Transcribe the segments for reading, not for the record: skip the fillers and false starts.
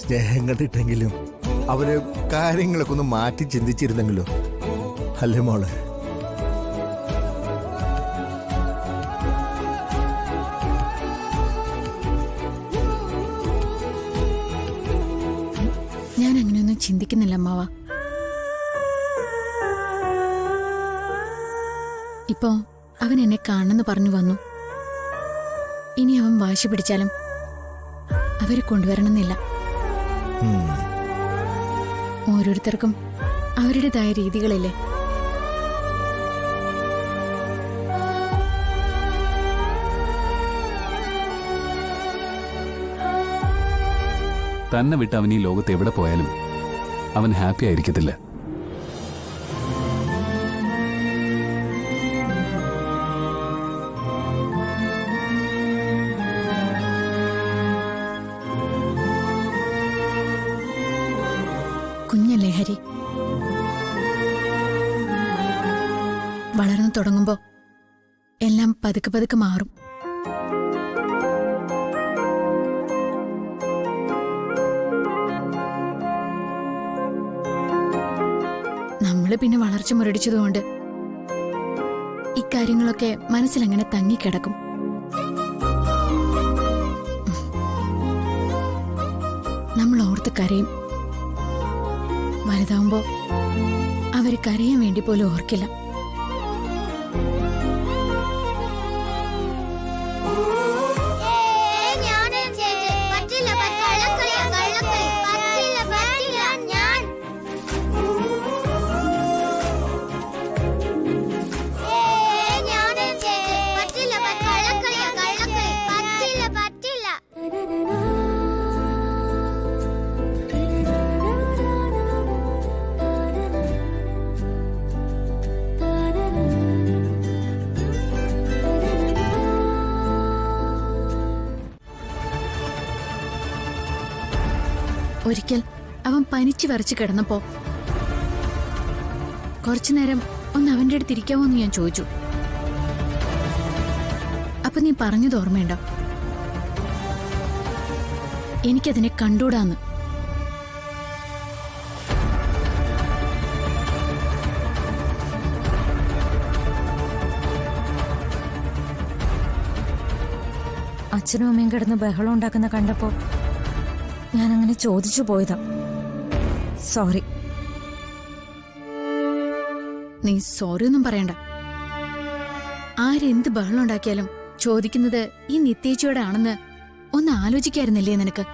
സ്നേഹം കണ്ടിട്ടെങ്കിലും അവര് കാര്യങ്ങളൊക്കെ ഒന്ന് മാറ്റി ചിന്തിച്ചിരുന്നെങ്കിലോ, അല്ലേ മോളെ? ഞാൻ അങ്ങനെയൊന്നും ചിന്തിക്കുന്നില്ല അമ്മാവ. ഇപ്പോ അവൻ എന്നെ കാണണമെന്ന് പറഞ്ഞു വന്നു. ഇനി അവൻ വാശി പിടിച്ചാലും അവരെ കൊണ്ടുവരണമെന്നില്ല. ഓരോരുത്തർക്കും അവരുടേതായ രീതികളില്ലേ. തന്നെ വിട്ട് അവൻ ഈ ലോകത്ത് എവിടെ പോയാലും അവൻ ഹാപ്പി ആയിരിക്കത്തില്ല. കുഞ്ഞല്ലേ ഹരി, വളർന്നു തുടങ്ങുമ്പോ എല്ലാം പതുക്കെ പതുക്കെ മാറും. നമ്മള് പിന്നെ വളർച്ച മുരടിച്ചതുകൊണ്ട് ഇക്കാര്യങ്ങളൊക്കെ മനസ്സിലങ്ങനെ തങ്ങിക്കിടക്കും. നമ്മൾ ഓർത്ത് കരയും. വലുതാവുമ്പോ അവര് കരയാൻ വേണ്ടി പോലും ഓർക്കില്ല. ഒരിക്കൽ അവൻ പനിച്ചു വരച്ച് കിടന്നപ്പോ കുറച്ചുനേരം ഒന്ന് അവന്റെ അടുത്ത് ഇരിക്കാമോ എന്ന് ഞാൻ ചോദിച്ചു. അപ്പൊ നീ പറഞ്ഞത് ഓർമ്മയുണ്ടോ? എനിക്കതിനെ കണ്ടൂടാന്ന്. അച്ഛനും അമ്മയും കിടന്ന് ബഹളം ഉണ്ടാക്കുന്ന കണ്ടപ്പോ ഞാനങ്ങനെ ചോദിച്ചു പോയതാ. സോറി. നീ സോറി ഒന്നും പറയണ്ട. ആരെന്ത് ബഹളം ഉണ്ടാക്കിയാലും ചോദിക്കുന്നത് ഈ നിത്യേച്ചിയോടെ ആണെന്ന് ഒന്ന് ആലോചിക്കായിരുന്നില്ലേ നിനക്ക്?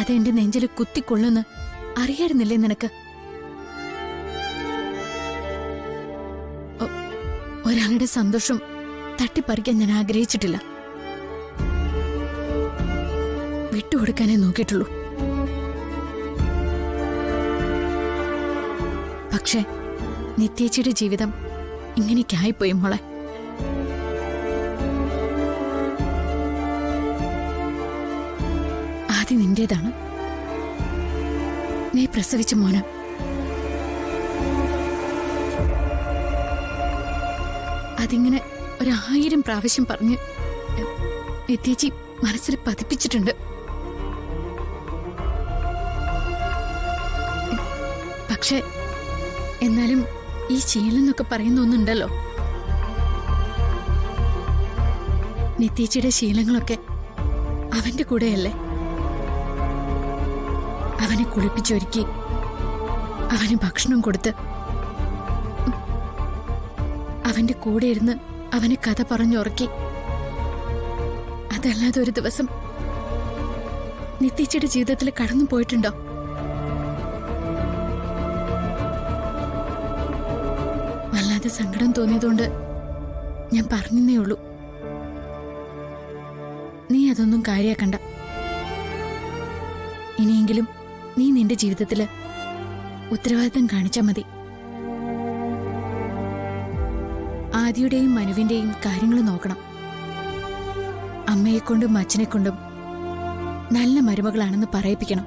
അതെന്റെ നെഞ്ചില് കുത്തിക്കൊള്ളുന്ന് അറിയായിരുന്നില്ലേ നിനക്ക്? ഒരാളുടെ സന്തോഷം തട്ടിപ്പറിക്കാൻ ഞാൻ ആഗ്രഹിച്ചിട്ടില്ല. വിട്ടുകൊടുക്കാനേ നോക്കിയിട്ടുള്ളൂ. പക്ഷെ നിത്യേച്ചിയുടെ ജീവിതം ഇങ്ങനെയൊക്കെയായിപ്പോയി മോളെ. ആദ്യം നിന്റേതാണ്. നീ പ്രസവിച്ച മോന. അതിങ്ങനെ 1000 പ്രാവശ്യം പറഞ്ഞ് നിത്യേച്ചി മനസ്സിൽ പതിപ്പിച്ചിട്ടുണ്ട്. പക്ഷെ എന്നാലും ഈ ശീലം എന്നൊക്കെ പറയുന്ന ഒന്നുണ്ടല്ലോ. നിത്യേച്ചിയുടെ ശീലങ്ങളൊക്കെ അവന്റെ കൂടെയല്ലേ. അവനെ കുളിപ്പിച്ചൊരുക്കി, അവന് ഭക്ഷണം കൊടുത്ത്, അവന്റെ കൂടെ ഇരുന്ന് അവന് കഥ പറഞ്ഞുറക്കി. അതല്ലാതെ ഒരു ദിവസം നിത്യേച്ചിയുടെ ജീവിതത്തിൽ കടന്നു പോയിട്ടുണ്ടോ? വല്ലാതെ സങ്കടം തോന്നിയതുകൊണ്ട് ഞാൻ പറഞ്ഞേ ഉള്ളൂ. നീ അതൊന്നും കാര്യാക്കണ്ട. ഇനിയെങ്കിലും നീ നിന്റെ ജീവിതത്തില് ഉത്തരവാദിത്തം കാണിച്ചാ മതി. ആദിയുടെയും മനുവിന്റെയും കാര്യങ്ങൾ നോക്കണം. അമ്മയെക്കൊണ്ടും അച്ഛനെക്കൊണ്ടും നല്ല മരുമകളാണെന്ന് പറയിപ്പിക്കണം.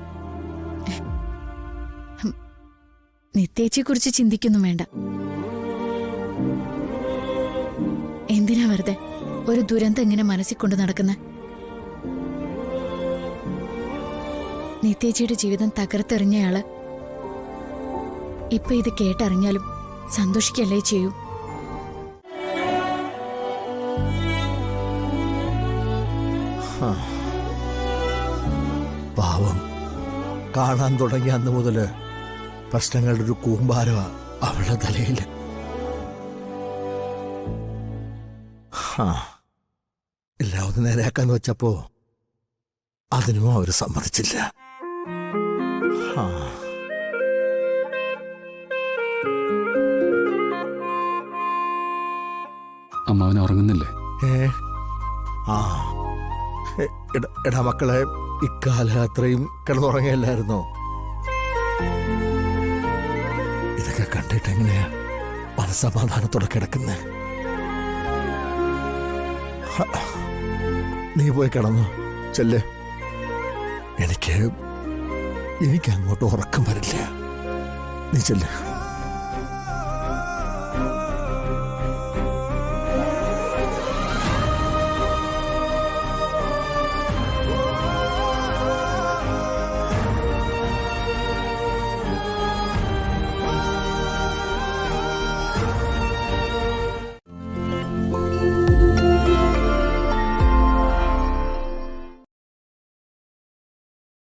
നിത്യേച്ചിയെക്കുറിച്ച് ചിന്തിക്കൊന്നും വേണ്ട. എന്തിനാ വെറുതെ ഒരു ദുരന്തം ഇങ്ങനെ മനസ്സിൽ കൊണ്ട് നടക്കുന്ന? നിത്യേച്ചിയുടെ ജീവിതം തകർത്തെറിഞ്ഞയാള് ഇപ്പൊ ഇത് കേട്ടറിഞ്ഞാലും സന്തോഷിക്കല്ലേ ചെയ്യൂ. പാവം കാണാൻ തുടങ്ങിയ അന്ന് മുതല് പ്രശ്നങ്ങളുടെ ഒരു കൂമ്പാരമാ അവളുടെ തലയിൽ. എല്ലാം ഒന്ന് നേരെയാക്കാന്ന് വെച്ചപ്പോ അതിനും അവര് സമ്മതിച്ചില്ല. ആ. അമ്മാവൻ ഉറങ്ങുന്നില്ലേ? ആ എടാ മക്കളെ, ഇക്കാലം അത്രയും കിടന്നുറങ്ങിയല്ലായിരുന്നോ? ഇതൊക്കെ കണ്ടിട്ട് എങ്ങനെയാ മനസ്സമാധാനത്തോടെ കിടക്കുന്നേ? നീ പോയി കിടന്നു ചെല്ലേ. എനിക്ക് അങ്ങോട്ട് ഉറക്കം വരില്ല. നീ ചെല്ലേ.